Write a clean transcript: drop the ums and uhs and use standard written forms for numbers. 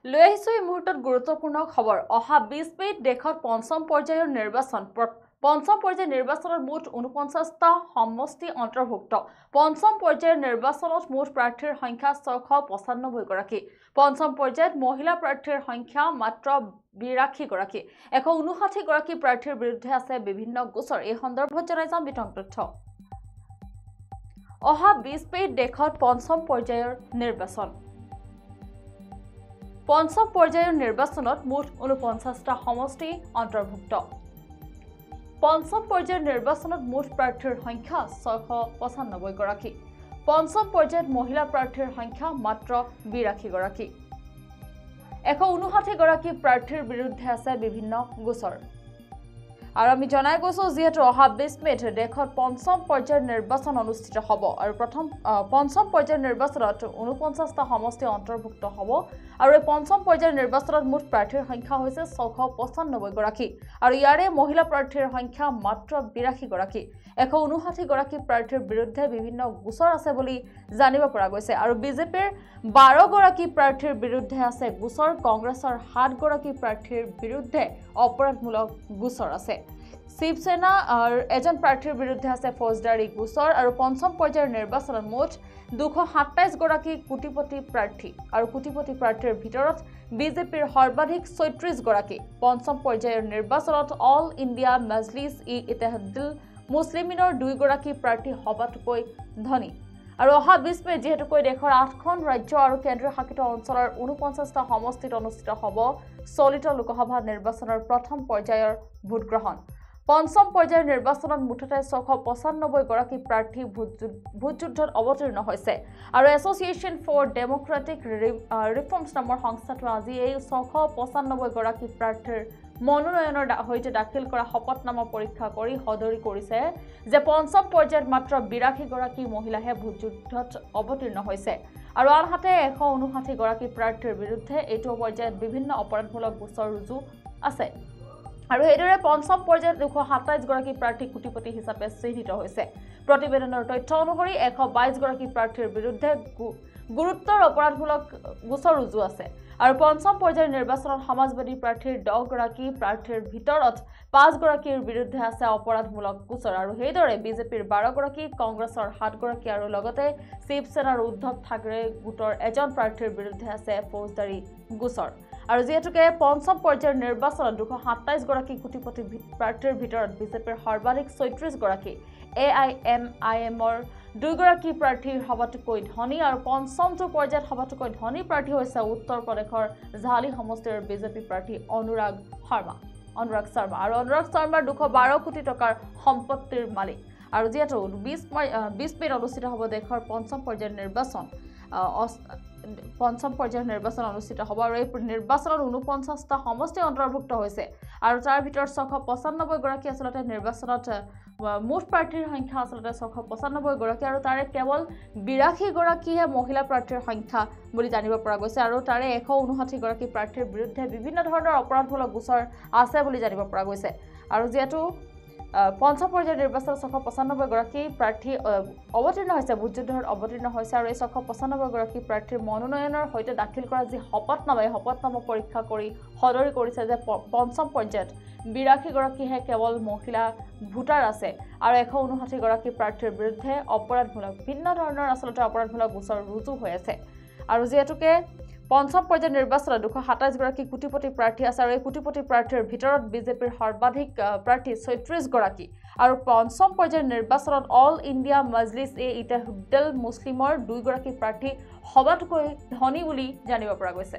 লৈ আহিছো এই মুহূৰ্তত গুৰুত্বপূৰ্ণ খবৰ অহা 20 মে'ত দেশত পঞ্চম পৰ্যায়ৰ নিৰ্বাচন পঞ্চম পৰ্যায়ৰ নিৰ্বাচনত মুঠ 49টা সমষ্টি অন্তৰ্ভুক্ত পঞ্চম পৰ্যায়ৰ নিৰ্বাচনত মুঠ প্ৰাৰ্থীৰ সংখ্যা 695 গৰাকী পঞ্চম পৰ্যায়ত মহিলা প্ৰাৰ্থীৰ সংখ্যা মাত্ৰ 82 গৰাকী 159 গৰাকী প্ৰাৰ্থীৰ বিৰুদ্ধে আছে বিভিন্ন গোচৰ এই সন্দৰ্ভত জনাই যাম বিতং তথ্য অহা 20 মে'ত দেশত পঞ্চম পৰ্যায়ৰ নিৰ্বাচন পঞ্চম পৰ্যায়ৰ নিৰ্বাচনত মুঠ 49টা সমষ্টি অন্তৰ্ভুক্ত পঞ্চম পৰ্যায়ৰ নিৰ্বাচনত মুঠ প্ৰাৰ্থীৰ সংখ্যা 695 গৰাকী পঞ্চম পৰ্যায়ত মহিলা প্ৰাৰ্থীৰ সংখ্যা মাত্ৰ 82 গৰাকী 159 গৰাকী প্ৰাৰ্থীৰ বিৰুদ্ধে আছে বিভিন্ন গোচৰ আৰু আমি জনাই গৈছো যেহেতু অহা 20 মে'ত দেশত পঞ্চম পৰ্যায়ৰ নিৰ্বাচন অনুষ্ঠিত হ'ব আৰু পঞ্চম পৰ্যায়ৰ নিৰ্বাচনত 49টা সমষ্টি অন্তৰ্ভুক্ত হ'ব আৰু এই পঞ্চম পৰ্যায়ৰ নিৰ্বাচনত মুঠ প্ৰাৰ্থীৰ সংখ্যা হৈছে 695 গৰাকী আৰু ইয়াৰে মহিলা প্ৰাৰ্থীৰ সংখ্যা মাত্ৰ 82 গৰাকী 159 গৰাকী প্ৰাৰ্থীৰ বিৰুদ্ধে বিভিন্ন গোচৰ আছে বুলি জানিব পৰা গৈছে আৰু বিজেপিৰ 12 গৰাকী প্ৰাৰ্থীৰ বিৰুদ্ধে আছে গোচৰ কংগ্ৰেছৰ 7 গৰাকী প্ৰাৰ্থীৰ বিৰুদ্ধে অপৰাধমূলক গোচৰ আছে শিৱসেনা আৰু এজন প্ৰাৰ্থীৰ বিৰুদ্ধে আছে ফৌজদাৰী গোচৰ আৰু পঞ্চম পৰ্যায়ৰ নিৰ্বাচনত মুঠ 227 গৰাকী কোটিপতি প্ৰাৰ্থী আৰু কোটিপতি প্ৰাৰ্থীৰ ভিতৰত বিজেপিৰ সৰ্বাধিক 36 গৰাকী পঞ্চম পৰ্যায়ৰ নিৰ্বাচনত অল ইণ্ডিয়া মজলিছ-ই-ইত্তেহাদুল মুছলিমিনৰ 2 গৰাকী প্ৰাৰ্থী সবাতোকৈ ধনী আৰু অহা 20 মে'ত যেহেতুকৈ দেশৰ 8খন ৰাজ্য আৰু কেন্দ্ৰীয় শাসিত অঞ্চলৰ 49টা সমষ্টিত অনুষ্ঠিত হ'ব চলিত লোকসভা নিৰ্বাচনৰ প্ৰথম পৰ্যায়ৰ ভোটগ্ৰহণ পঞ্চম পৰ্যায়ৰ নিৰ্বাচনত মুঠতে 695 গৰাকী প্ৰাৰ্থী ভোটযুদ্ধত অৱতীৰ্ণ হৈছে আৰু এছ'চিয়েশ্যন ফৰ ডেম'ক্ৰেটিক ৰিফৰ্মছ নামৰ সংস্থাটোৱে আজি এই 695 গৰাকী প্ৰাৰ্থীৰ মনোনয়নৰ সৈতে দাখিল কৰা শপতনামা পৰীক্ষা কৰি সদৰি কৰিছে যে পঞ্চম পৰ্যায়ত মাত্ৰ 82 গৰাকী মহিলাহে ভোটযুদ্ধত অৱতীৰ্ণ হৈছে আৰু আনহাতে 159 গৰাকী প্ৰাৰ্থীৰ বিৰুদ্ধে এইটো পৰ্যায়ত বিভিন্ন অপৰাধমূলক গোচৰ ৰুজু আছে আৰু এইদৰে পঞ্চম পৰ্যায়ত 227 গৰাকী প্ৰাৰ্থী কোটিপতি হিচাপে চিহ্নিত হৈছে প্ৰতিবেদনৰ তথ্য অনুসৰি 122 গৰাকী প্ৰাৰ্থীৰ বিৰুদ্ধে গুৰুত্বৰ অপৰাধমূলক গোচৰ ৰুজু আছে আৰু পঞ্চম পৰ্যায়ৰ নিৰ্বাচনত সমাজবাদী প্ৰাৰ্থীৰ 10 গৰাকী প্ৰাৰ্থীৰ ভিতৰত 5 গৰাকীৰ বিৰুদ্ধে আছে অপৰাধমূলক গোচৰ আৰু সেইদৰে বিজেপিৰ 12 গৰাকী কংগ্ৰেছৰ 7 গৰাকী আৰু লগতে শিৱসেনাৰ উদ্ধৱ ঠাকৰে গোটৰ এজন প্ৰাৰ্থীৰ বিৰুদ্ধে আছে ফৌজদাৰী গোচৰ আৰু যেহেতুকে পঞ্চম পৰ্যায়ৰ নিৰ্বাচনত 227 গৰাকী কোটিপতি প্ৰাৰ্থীৰ ভিতৰত বিজেপিৰ সৰ্বাধিক 36 গৰাকী AIMIMৰ 2 গৰাকী প্ৰাৰ্থীৰ সবাতোকৈ ধনী আৰু পঞ্চমটো পৰ্যায়ত সবাতোকৈ ধনী প্ৰাৰ্থী হৈছে উত্তৰ প্ৰদেশৰ ঝালি সমষ্টিৰ বিজেপি প্ৰাৰ্থী অনুৰাগ শৰ্মা আৰু অনুৰাগ শৰ্মাৰ 212 কোটি টকাৰ সম্পত্তিৰ মালিক আৰু যেহেতু 20 মে'ত অনুষ্ঠিত হ'ব দেশৰ পঞ্চম পৰ্যায়ৰ নিৰ্বাচন অনুষ্ঠিত হ'ব আৰু এই নিৰ্বাচনত 49টা সমষ্টি অন্তৰ্ভুক্ত হৈছে আৰু তাৰ ভিতৰত 695 গৰাকী আচলতে নিৰ্বাচনত মুঠ প্ৰাৰ্থীৰ সংখ্যা আচলতে 695 গৰাকী আৰু তাৰে কেৱল 82 গৰাকীহে মহিলা প্ৰাৰ্থীৰ সংখ্যা বুলি জানিব পৰা গৈছে আৰু তাৰে 159 গৰাকী প্ৰাৰ্থীৰ বিৰুদ্ধে বিভিন্ন ধৰণৰ অপৰাধমূলক গোচৰ আছে বুলি জানিব পৰা গৈছে আৰু যেহেতু পঞ্চম পৰ্যায়ৰ নিৰ্বাচনত 695 গৰাকী প্ৰাৰ্থী অৱতীৰ্ণ হৈছে ভোটযুদ্ধত অৱতীৰ্ণ হৈছে আৰু এই 695 গৰাকী প্ৰাৰ্থীৰ মনোনয়নৰ সৈতে দাখিল কৰা যি শপতনামা পৰীক্ষা কৰি সদৰি কৰিছে যে পঞ্চম পৰ্যায়ত 82 গৰাকীহে কেৱল মহিলা ভোটাৰ আছে আৰু 159 গৰাকী প্ৰাৰ্থীৰ বিৰুদ্ধে ভিন্ন ধৰণৰ আচলতে অপৰাধমূলক গোচৰ ৰুজু হৈ আছে আৰু যেহেতুকে পঞ্চম পৰ্যায়ৰ নিৰ্বাচনত 227 গৰাকী কোটিপতি প্ৰাৰ্থী আছে আৰু এই কোটিপতি প্ৰাৰ্থীৰ ভিতৰত বিজেপিৰ সৰ্বাধিক প্ৰাৰ্থী 36 গৰাকী আৰু পঞ্চম পৰ্যায়ৰ নিৰ্বাচনত অল ইণ্ডিয়া মজলিছ-ই-ইত্তেহাদুল মুছলিমৰ 2 গৰাকী প্ৰাৰ্থী সবাতোকৈ ধনী বুলি জানিব পৰা গৈছে